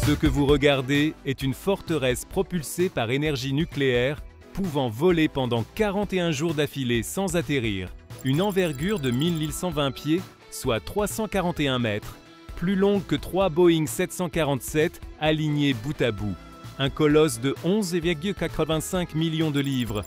Ce que vous regardez est une forteresse propulsée par énergie nucléaire, pouvant voler pendant 41 jours d'affilée sans atterrir. Une envergure de 1120 pieds, soit 341 mètres, plus longue que 3 Boeing 747 alignés bout à bout. Un colosse de 11,85 millions de livres,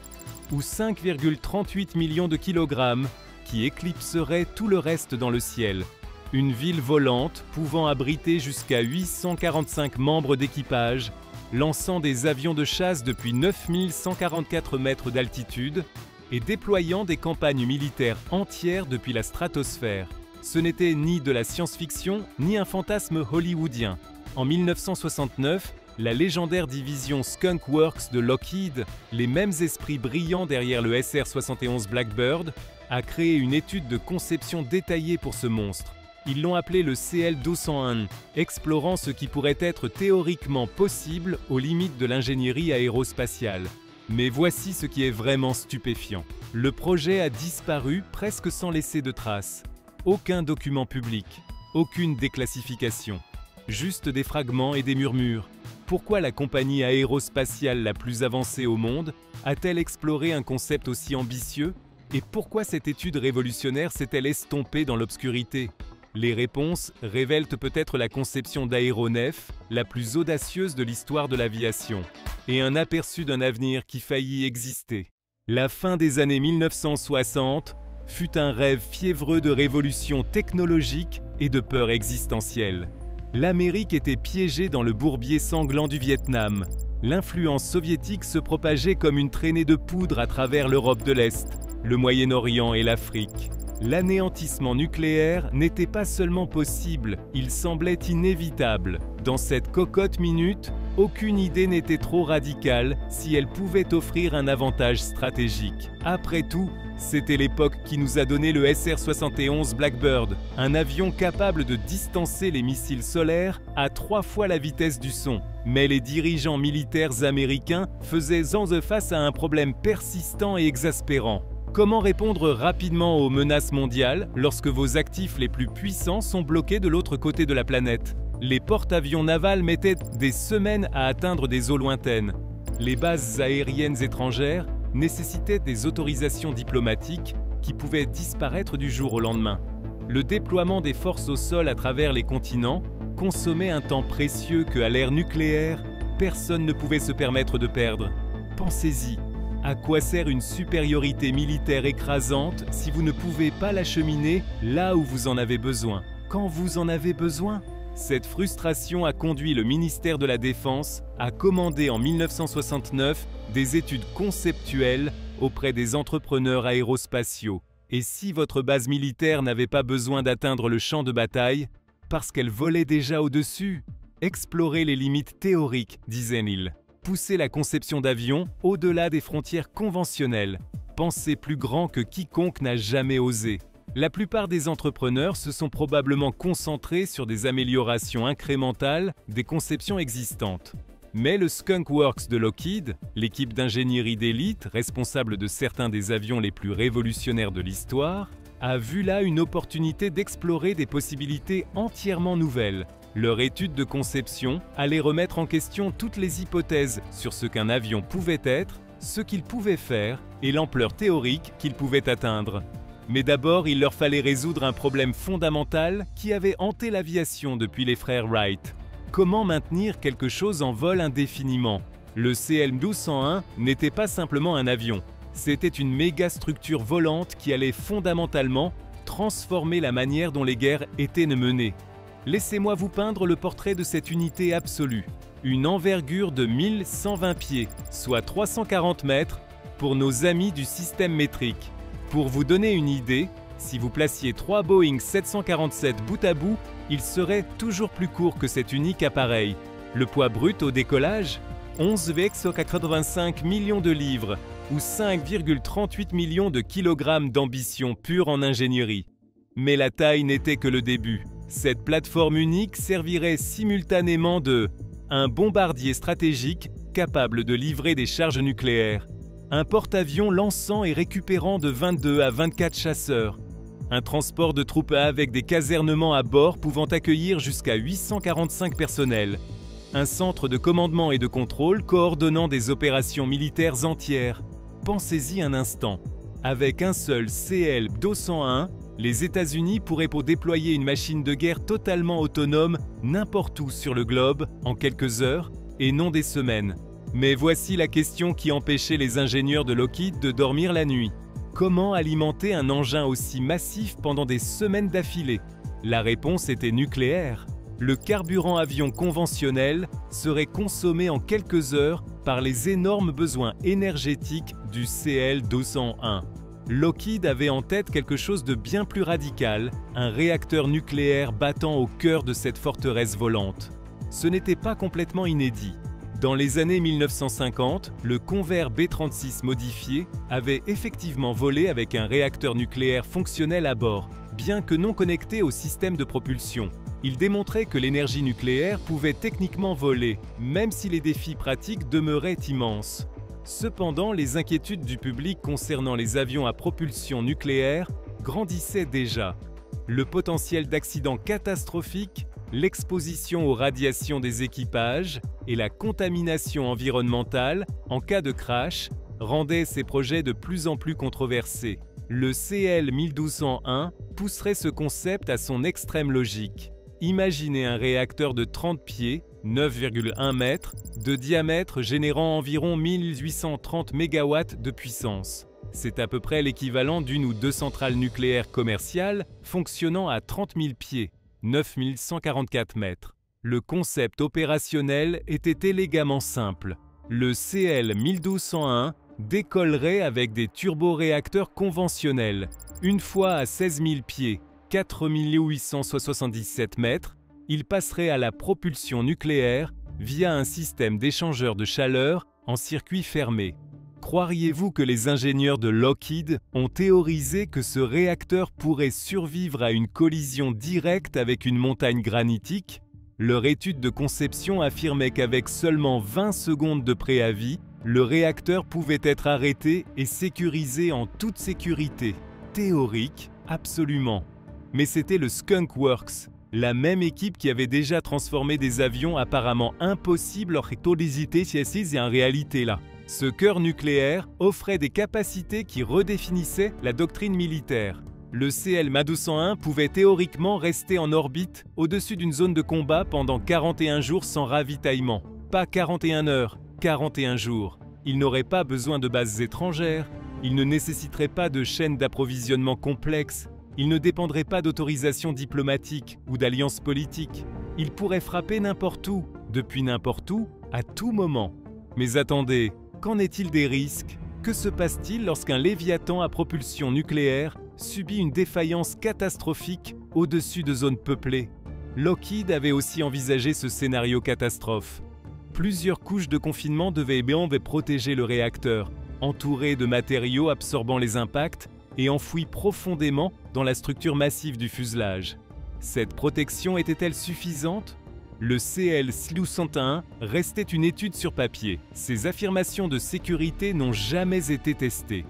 ou 5,38 millions de kilogrammes, qui éclipserait tout le reste dans le ciel. Une ville volante pouvant abriter jusqu'à 845 membres d'équipage, lançant des avions de chasse depuis 9144 mètres d'altitude et déployant des campagnes militaires entières depuis la stratosphère. Ce n'était ni de la science-fiction, ni un fantasme hollywoodien. En 1969, la légendaire division Skunk Works de Lockheed, les mêmes esprits brillants derrière le SR-71 Blackbird, a créé une étude de conception détaillée pour ce monstre. Ils l'ont appelé le CL-201, explorant ce qui pourrait être théoriquement possible aux limites de l'ingénierie aérospatiale. Mais voici ce qui est vraiment stupéfiant. Le projet a disparu presque sans laisser de traces. Aucun document public, aucune déclassification. Juste des fragments et des murmures. Pourquoi la compagnie aérospatiale la plus avancée au monde a-t-elle exploré un concept aussi ambitieux? Et pourquoi cette étude révolutionnaire s'est-elle estompée dans l'obscurité? Les réponses révèlent peut-être la conception d'aéronef la plus audacieuse de l'histoire de l'aviation, et un aperçu d'un avenir qui faillit exister. La fin des années 1960 fut un rêve fiévreux de révolution technologique et de peur existentielle. L'Amérique était piégée dans le bourbier sanglant du Vietnam. L'influence soviétique se propageait comme une traînée de poudre à travers l'Europe de l'Est, le Moyen-Orient et l'Afrique. L'anéantissement nucléaire n'était pas seulement possible, il semblait inévitable. Dans cette cocotte minute, aucune idée n'était trop radicale si elle pouvait offrir un avantage stratégique. Après tout, c'était l'époque qui nous a donné le SR-71 Blackbird, un avion capable de distancer les missiles solaires à 3 fois la vitesse du son. Mais les dirigeants militaires américains faisaient face à un problème persistant et exaspérant. Comment répondre rapidement aux menaces mondiales lorsque vos actifs les plus puissants sont bloqués de l'autre côté de la planète? Les porte-avions navals mettaient des semaines à atteindre des eaux lointaines. Les bases aériennes étrangères nécessitaient des autorisations diplomatiques qui pouvaient disparaître du jour au lendemain. Le déploiement des forces au sol à travers les continents consommait un temps précieux que, à l'ère nucléaire, personne ne pouvait se permettre de perdre. Pensez-y. À quoi sert une supériorité militaire écrasante si vous ne pouvez pas l'acheminer là où vous en avez besoin, quand vous en avez besoin? Cette frustration a conduit le ministère de la Défense à commander en 1969 des études conceptuelles auprès des entrepreneurs aérospatiaux. Et si votre base militaire n'avait pas besoin d'atteindre le champ de bataille, parce qu'elle volait déjà au-dessus? Explorez les limites théoriques, disait-il. Poussez la conception d'avions au-delà des frontières conventionnelles. Pensez plus grand que quiconque n'a jamais osé. La plupart des entrepreneurs se sont probablement concentrés sur des améliorations incrémentales des conceptions existantes. Mais le Skunk Works de Lockheed, l'équipe d'ingénierie d'élite responsable de certains des avions les plus révolutionnaires de l'histoire, a vu là une opportunité d'explorer des possibilités entièrement nouvelles. Leur étude de conception allait remettre en question toutes les hypothèses sur ce qu'un avion pouvait être, ce qu'il pouvait faire et l'ampleur théorique qu'il pouvait atteindre. Mais d'abord, il leur fallait résoudre un problème fondamental qui avait hanté l'aviation depuis les frères Wright. Comment maintenir quelque chose en vol indéfiniment? Le CL-1201 n'était pas simplement un avion, c'était une méga-structure volante qui allait fondamentalement transformer la manière dont les guerres étaient menées. Laissez-moi vous peindre le portrait de cette unité absolue. Une envergure de 1120 pieds, soit 340 mètres, pour nos amis du système métrique. Pour vous donner une idée, si vous placiez 3 Boeing 747 bout à bout, ils seraient toujours plus courts que cet unique appareil. Le poids brut au décollage, 11,85 millions de livres, ou 5,38 millions de kilogrammes d'ambition pure en ingénierie. Mais la taille n'était que le début. Cette plateforme unique servirait simultanément de un bombardier stratégique capable de livrer des charges nucléaires, un porte-avions lançant et récupérant de 22 à 24 chasseurs, un transport de troupes avec des casernements à bord pouvant accueillir jusqu'à 845 personnels, un centre de commandement et de contrôle coordonnant des opérations militaires entières. Pensez-y un instant. Avec un seul CL-201, les États-Unis pourraient déployer une machine de guerre totalement autonome n'importe où sur le globe en quelques heures et non des semaines. Mais voici la question qui empêchait les ingénieurs de Lockheed de dormir la nuit. Comment alimenter un engin aussi massif pendant des semaines d'affilée? La réponse était nucléaire. Le carburant avion conventionnel serait consommé en quelques heures par les énormes besoins énergétiques du CL-201. Lockheed avait en tête quelque chose de bien plus radical, un réacteur nucléaire battant au cœur de cette forteresse volante. Ce n'était pas complètement inédit. Dans les années 1950, le Convair B-36 modifié avait effectivement volé avec un réacteur nucléaire fonctionnel à bord, bien que non connecté au système de propulsion. Il démontrait que l'énergie nucléaire pouvait techniquement voler, même si les défis pratiques demeuraient immenses. Cependant, les inquiétudes du public concernant les avions à propulsion nucléaire grandissaient déjà. Le potentiel d'accidents catastrophiques, l'exposition aux radiations des équipages et la contamination environnementale en cas de crash rendaient ces projets de plus en plus controversés. Le CL-1201 pousserait ce concept à son extrême logique. Imaginez un réacteur de 30 pieds, 9,1 mètres, de diamètre générant environ 1830 MW de puissance. C'est à peu près l'équivalent d'une ou deux centrales nucléaires commerciales fonctionnant à 30 000 pieds, 9144 mètres. Le concept opérationnel était élégamment simple. Le CL-1201 décollerait avec des turboréacteurs conventionnels. Une fois à 16 000 pieds, 4 877 mètres, il passerait à la propulsion nucléaire via un système d'échangeur de chaleur en circuit fermé. Croiriez-vous que les ingénieurs de Lockheed ont théorisé que ce réacteur pourrait survivre à une collision directe avec une montagne granitique? Leur étude de conception affirmait qu'avec seulement 20 secondes de préavis, le réacteur pouvait être arrêté et sécurisé en toute sécurité. Théorique, absolument. Mais c'était le Skunk Works, la même équipe qui avait déjà transformé des avions apparemment impossibles en réalité là. Ce cœur nucléaire offrait des capacités qui redéfinissaient la doctrine militaire. Le CL-1201 pouvait théoriquement rester en orbite au-dessus d'une zone de combat pendant 41 jours sans ravitaillement. Pas 41 heures, 41 jours. Il n'aurait pas besoin de bases étrangères, il ne nécessiterait pas de chaînes d'approvisionnement complexes, il ne dépendrait pas d'autorisation diplomatique ou d'alliances politiques. Il pourrait frapper n'importe où, depuis n'importe où, à tout moment. Mais attendez, qu'en est-il des risques? Que se passe-t-il lorsqu'un Léviathan à propulsion nucléaire subit une défaillance catastrophique au-dessus de zones peuplées? Lockheed avait aussi envisagé ce scénario catastrophe. Plusieurs couches de confinement devaient protéger le réacteur, entouré de matériaux absorbant les impacts et enfoui profondément dans la structure massive du fuselage. Cette protection était-elle suffisante? Le CL-1201 restait une étude sur papier. Ces affirmations de sécurité n'ont jamais été testées.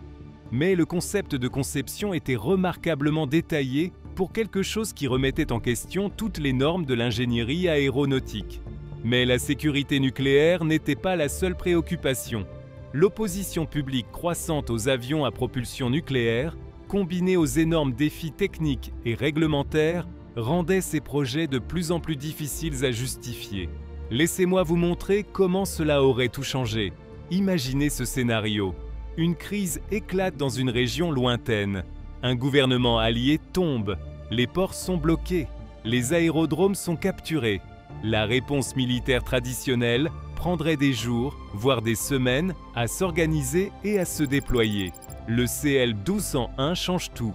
Mais le concept de conception était remarquablement détaillé pour quelque chose qui remettait en question toutes les normes de l'ingénierie aéronautique. Mais la sécurité nucléaire n'était pas la seule préoccupation. L'opposition publique croissante aux avions à propulsion nucléaire, combinée aux énormes défis techniques et réglementaires, rendait ces projets de plus en plus difficiles à justifier. Laissez-moi vous montrer comment cela aurait tout changé. Imaginez ce scénario. Une crise éclate dans une région lointaine. Un gouvernement allié tombe. Les ports sont bloqués. Les aérodromes sont capturés. La réponse militaire traditionnelle prendrait des jours, voire des semaines, à s'organiser et à se déployer. Le CL-1201 change tout.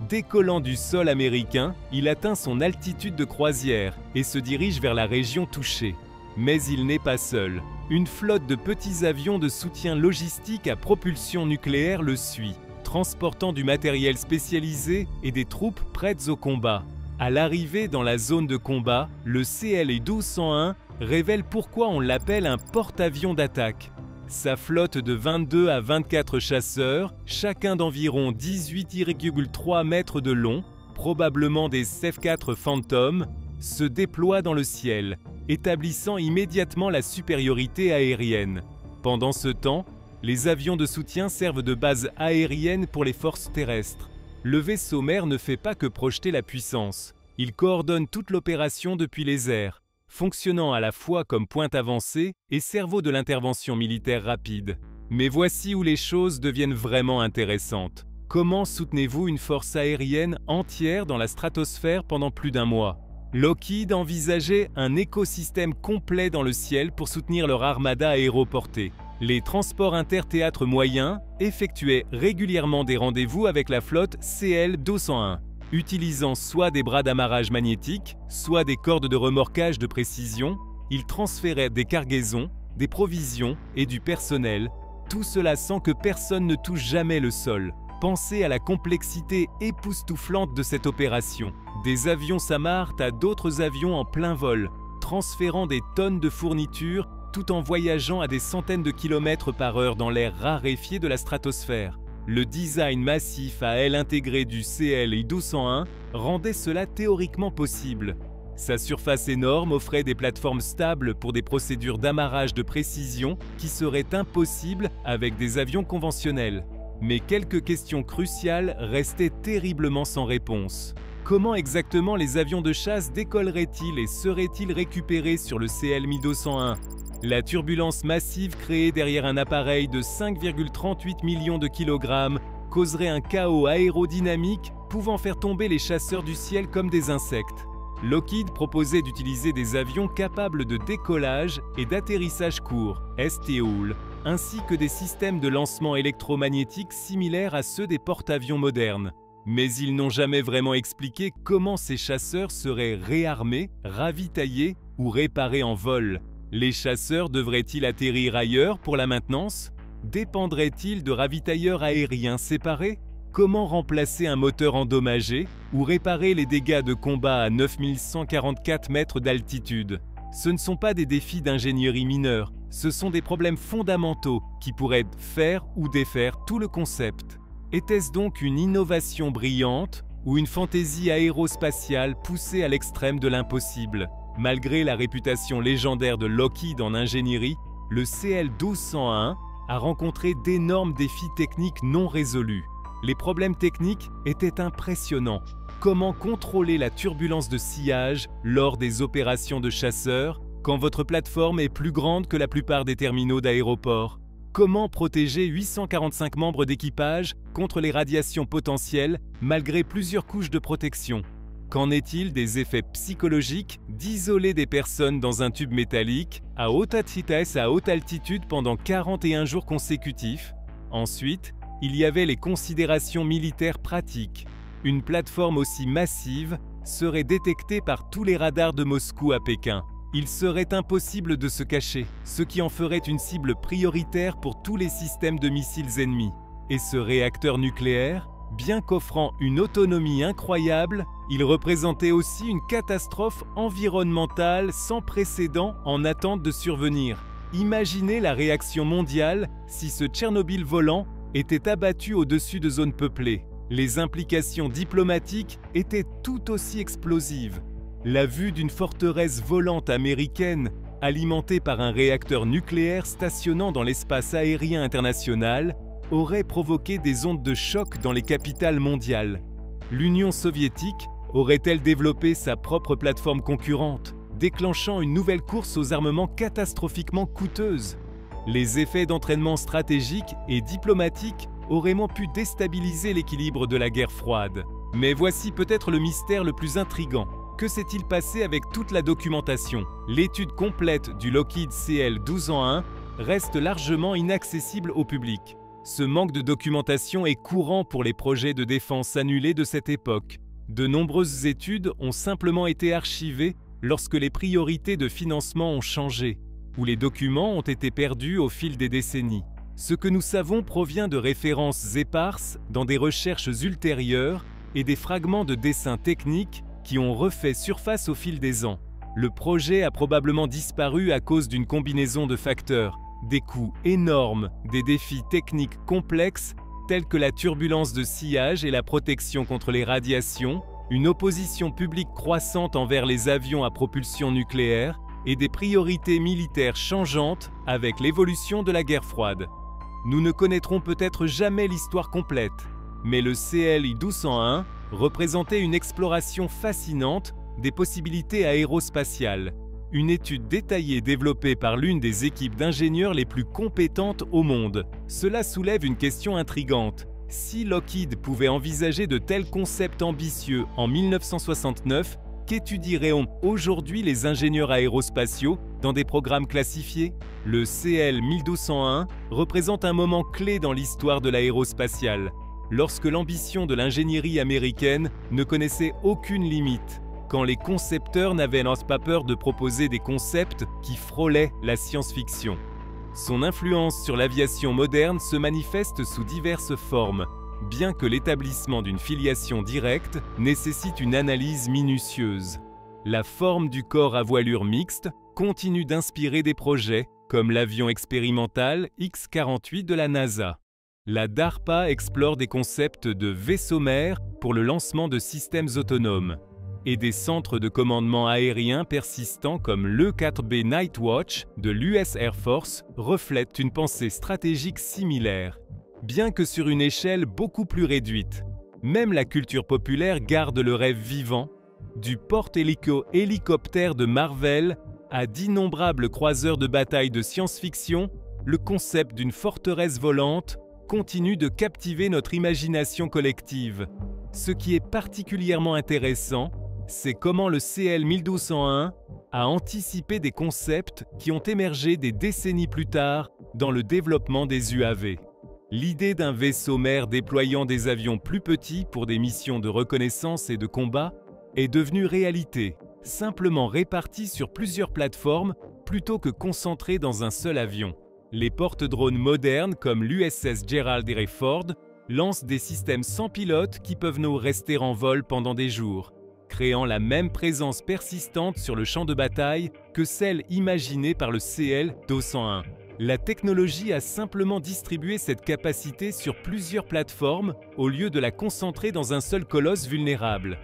Décollant du sol américain, il atteint son altitude de croisière et se dirige vers la région touchée. Mais il n'est pas seul. Une flotte de petits avions de soutien logistique à propulsion nucléaire le suit, transportant du matériel spécialisé et des troupes prêtes au combat. À l'arrivée dans la zone de combat, le CL-1201 révèle pourquoi on l'appelle un porte-avions d'attaque. Sa flotte de 22 à 24 chasseurs, chacun d'environ 18,3 mètres de long, probablement des F-4 Phantom, se déploie dans le ciel. établissant immédiatement la supériorité aérienne. Pendant ce temps, les avions de soutien servent de base aérienne pour les forces terrestres. Le vaisseau mère ne fait pas que projeter la puissance. Il coordonne toute l'opération depuis les airs, fonctionnant à la fois comme point avancé et cerveau de l'intervention militaire rapide. Mais voici où les choses deviennent vraiment intéressantes. Comment soutenez-vous une force aérienne entière dans la stratosphère pendant plus d'1 mois? Lockheed envisageait un écosystème complet dans le ciel pour soutenir leur armada aéroportée. Les transports interthéâtres moyens effectuaient régulièrement des rendez-vous avec la flotte CL-201, utilisant soit des bras d'amarrage magnétiques, soit des cordes de remorquage de précision. Ils transféraient des cargaisons, des provisions et du personnel, tout cela sans que personne ne touche jamais le sol. Pensez à la complexité époustouflante de cette opération. Des avions s'amarrent à d'autres avions en plein vol, transférant des tonnes de fournitures tout en voyageant à des centaines de kilomètres par heure dans l'air raréfié de la stratosphère. Le design massif à ailes intégrées du CL-201 rendait cela théoriquement possible. Sa surface énorme offrait des plateformes stables pour des procédures d'amarrage de précision qui seraient impossibles avec des avions conventionnels. Mais quelques questions cruciales restaient terriblement sans réponse. Comment exactement les avions de chasse décolleraient-ils et seraient-ils récupérés sur le CL-201? La turbulence massive créée derrière un appareil de 5,38 millions de kilogrammes causerait un chaos aérodynamique pouvant faire tomber les chasseurs du ciel comme des insectes. Lockheed proposait d'utiliser des avions capables de décollage et d'atterrissage court, STOL, ainsi que des systèmes de lancement électromagnétique similaires à ceux des porte-avions modernes. Mais ils n'ont jamais vraiment expliqué comment ces chasseurs seraient réarmés, ravitaillés ou réparés en vol. Les chasseurs devraient-ils atterrir ailleurs pour la maintenance? Dépendraient-ils de ravitailleurs aériens séparés? Comment remplacer un moteur endommagé ou réparer les dégâts de combat à 9144 mètres d'altitude? Ce ne sont pas des défis d'ingénierie mineurs, ce sont des problèmes fondamentaux qui pourraient faire ou défaire tout le concept. Était-ce donc une innovation brillante ou une fantaisie aérospatiale poussée à l'extrême de l'impossible? Malgré la réputation légendaire de Lockheed en ingénierie, le CL-201 a rencontré d'énormes défis techniques non résolus. Les problèmes techniques étaient impressionnants. Comment contrôler la turbulence de sillage lors des opérations de chasseurs quand votre plateforme est plus grande que la plupart des terminaux d'aéroport? Comment protéger 845 membres d'équipage contre les radiations potentielles malgré plusieurs couches de protection? Qu'en est-il des effets psychologiques d'isoler des personnes dans un tube métallique à haute vitesse à haute altitude pendant 41 jours consécutifs? Ensuite, il y avait les considérations militaires pratiques. Une plateforme aussi massive serait détectée par tous les radars de Moscou à Pékin. Il serait impossible de se cacher, ce qui en ferait une cible prioritaire pour tous les systèmes de missiles ennemis. Et ce réacteur nucléaire, bien qu'offrant une autonomie incroyable, il représentait aussi une catastrophe environnementale sans précédent en attente de survenir. Imaginez la réaction mondiale si ce Tchernobyl volant était abattu au-dessus de zones peuplées. Les implications diplomatiques étaient tout aussi explosives. La vue d'une forteresse volante américaine, alimentée par un réacteur nucléaire stationnant dans l'espace aérien international, aurait provoqué des ondes de choc dans les capitales mondiales. L'Union soviétique aurait-elle développé sa propre plateforme concurrente, déclenchant une nouvelle course aux armements catastrophiquement coûteuses? Les effets d'entraînement stratégique et diplomatique auraient pu déstabiliser l'équilibre de la guerre froide. Mais voici peut-être le mystère le plus intrigant. Que s'est-il passé avec toute la documentation? L'étude complète du Lockheed CL-201 reste largement inaccessible au public. Ce manque de documentation est courant pour les projets de défense annulés de cette époque. De nombreuses études ont simplement été archivées lorsque les priorités de financement ont changé, ou les documents ont été perdus au fil des décennies. Ce que nous savons provient de références éparses dans des recherches ultérieures et des fragments de dessins techniques qui ont refait surface au fil des ans. Le projet a probablement disparu à cause d'une combinaison de facteurs, des coûts énormes, des défis techniques complexes tels que la turbulence de sillage et la protection contre les radiations, une opposition publique croissante envers les avions à propulsion nucléaire et des priorités militaires changeantes avec l'évolution de la guerre froide. Nous ne connaîtrons peut-être jamais l'histoire complète, mais le CL-1201 représentait une exploration fascinante des possibilités aérospatiales, une étude détaillée développée par l'une des équipes d'ingénieurs les plus compétentes au monde. Cela soulève une question intrigante. Si Lockheed pouvait envisager de tels concepts ambitieux en 1969, qu'étudieraient aujourd'hui les ingénieurs aérospatiaux dans des programmes classifiés? Le CL-1201 représente un moment clé dans l'histoire de l'aérospatiale, lorsque l'ambition de l'ingénierie américaine ne connaissait aucune limite, quand les concepteurs n'avaient pas peur de proposer des concepts qui frôlaient la science-fiction. Son influence sur l'aviation moderne se manifeste sous diverses formes, bien que l'établissement d'une filiation directe nécessite une analyse minutieuse. La forme du corps à voilure mixte continue d'inspirer des projets comme l'avion expérimental X-48 de la NASA. La DARPA explore des concepts de vaisseaux-mères pour le lancement de systèmes autonomes, et des centres de commandement aérien persistants comme l'E-4B Nightwatch de l'US Air Force reflètent une pensée stratégique similaire, bien que sur une échelle beaucoup plus réduite. Même la culture populaire garde le rêve vivant, du porte-hélicoptère de Marvel à d'innombrables croiseurs de bataille de science-fiction, le concept d'une forteresse volante continue de captiver notre imagination collective. Ce qui est particulièrement intéressant, c'est comment le CL-1201 a anticipé des concepts qui ont émergé des décennies plus tard dans le développement des UAV. L'idée d'un vaisseau-mère déployant des avions plus petits pour des missions de reconnaissance et de combat est devenue réalité, simplement répartie sur plusieurs plateformes plutôt que concentrée dans un seul avion. Les porte-drones modernes comme l'USS Gerald R. Ford lancent des systèmes sans pilote qui peuvent nous rester en vol pendant des jours, créant la même présence persistante sur le champ de bataille que celle imaginée par le CL-1201. La technologie a simplement distribué cette capacité sur plusieurs plateformes au lieu de la concentrer dans un seul colosse vulnérable.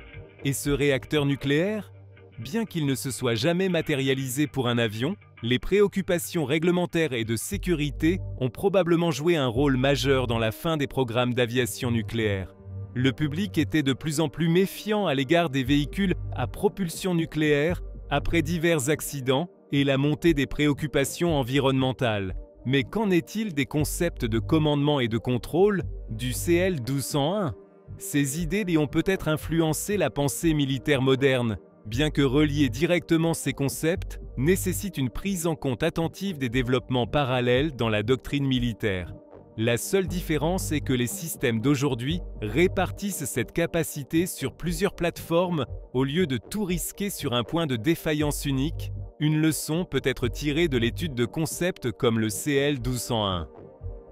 Et ce réacteur nucléaire? Bien qu'il ne se soit jamais matérialisé pour un avion, les préoccupations réglementaires et de sécurité ont probablement joué un rôle majeur dans la fin des programmes d'aviation nucléaire. Le public était de plus en plus méfiant à l'égard des véhicules à propulsion nucléaire après divers accidents et la montée des préoccupations environnementales. Mais qu'en est-il des concepts de commandement et de contrôle du CL-1201? Ces idées y ont peut-être influencé la pensée militaire moderne, bien que relier directement ces concepts nécessite une prise en compte attentive des développements parallèles dans la doctrine militaire. La seule différence est que les systèmes d'aujourd'hui répartissent cette capacité sur plusieurs plateformes au lieu de tout risquer sur un point de défaillance unique. Une leçon peut être tirée de l'étude de concepts comme le CL-1201.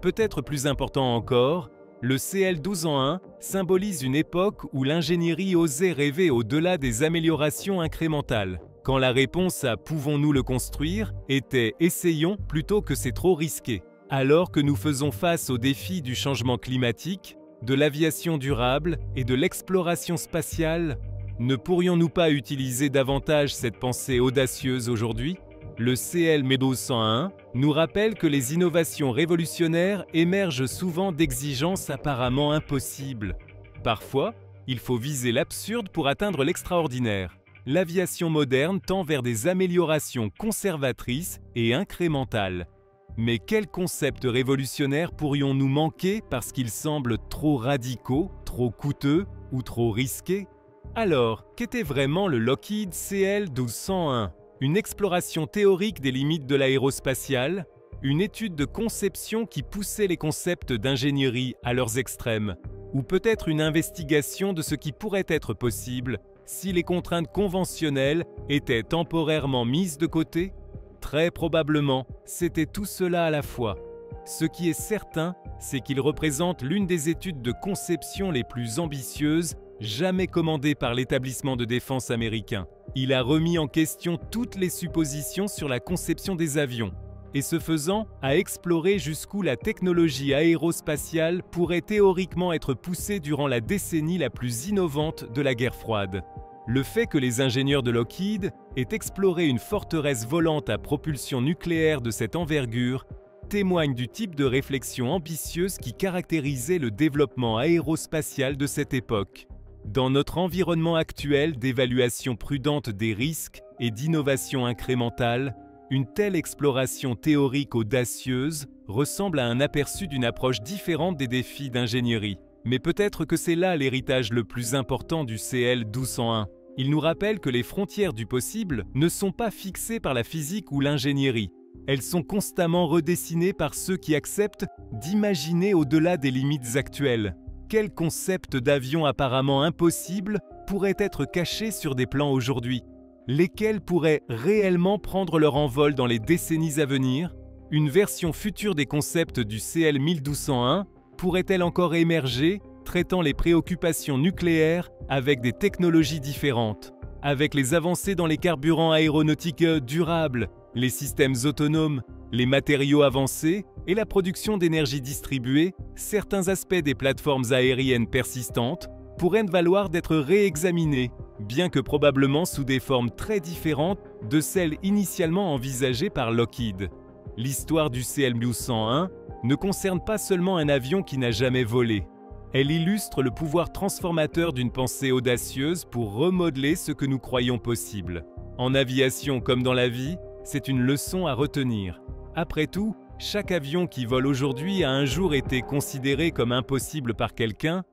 Peut-être plus important encore, le CL-1201 symbolise une époque où l'ingénierie osait rêver au-delà des améliorations incrémentales, quand la réponse à « pouvons-nous le construire » était « essayons » plutôt que « c'est trop risqué ». Alors que nous faisons face aux défis du changement climatique, de l'aviation durable et de l'exploration spatiale, ne pourrions-nous pas utiliser davantage cette pensée audacieuse aujourd'hui? Le CL-1201 nous rappelle que les innovations révolutionnaires émergent souvent d'exigences apparemment impossibles. Parfois, il faut viser l'absurde pour atteindre l'extraordinaire. L'aviation moderne tend vers des améliorations conservatrices et incrémentales. Mais quels concepts révolutionnaires pourrions-nous manquer parce qu'ils semblent trop radicaux, trop coûteux ou trop risqués? Alors, qu'était vraiment le Lockheed CL-1201? Une exploration théorique des limites de l'aérospatiale? Une étude de conception qui poussait les concepts d'ingénierie à leurs extrêmes? Ou peut-être une investigation de ce qui pourrait être possible si les contraintes conventionnelles étaient temporairement mises de côté? Très probablement, c'était tout cela à la fois. Ce qui est certain, c'est qu'il représente l'une des études de conception les plus ambitieuses jamais commandées par l'établissement de défense américain. Il a remis en question toutes les suppositions sur la conception des avions, et ce faisant, a exploré jusqu'où la technologie aérospatiale pourrait théoriquement être poussée durant la décennie la plus innovante de la guerre froide. Le fait que les ingénieurs de Lockheed aient exploré une forteresse volante à propulsion nucléaire de cette envergure témoigne du type de réflexion ambitieuse qui caractérisait le développement aérospatial de cette époque. Dans notre environnement actuel d'évaluation prudente des risques et d'innovation incrémentale, une telle exploration théorique audacieuse ressemble à un aperçu d'une approche différente des défis d'ingénierie. Mais peut-être que c'est là l'héritage le plus important du CL-1201. Il nous rappelle que les frontières du possible ne sont pas fixées par la physique ou l'ingénierie. Elles sont constamment redessinées par ceux qui acceptent d'imaginer au-delà des limites actuelles. Quel concept d'avion apparemment impossible pourrait être caché sur des plans aujourd'hui? Lesquels pourraient réellement prendre leur envol dans les décennies à venir? Une version future des concepts du CL-1201 pourrait-elle encore émerger, traitant les préoccupations nucléaires avec des technologies différentes? Avec les avancées dans les carburants aéronautiques durables, les systèmes autonomes, les matériaux avancés et la production d'énergie distribuée, certains aspects des plateformes aériennes persistantes pourraient valoir d'être réexaminés, bien que probablement sous des formes très différentes de celles initialement envisagées par Lockheed. L'histoire du CL-1201 ne concerne pas seulement un avion qui n'a jamais volé. Elle illustre le pouvoir transformateur d'une pensée audacieuse pour remodeler ce que nous croyons possible. En aviation comme dans la vie, c'est une leçon à retenir. Après tout, chaque avion qui vole aujourd'hui a un jour été considéré comme impossible par quelqu'un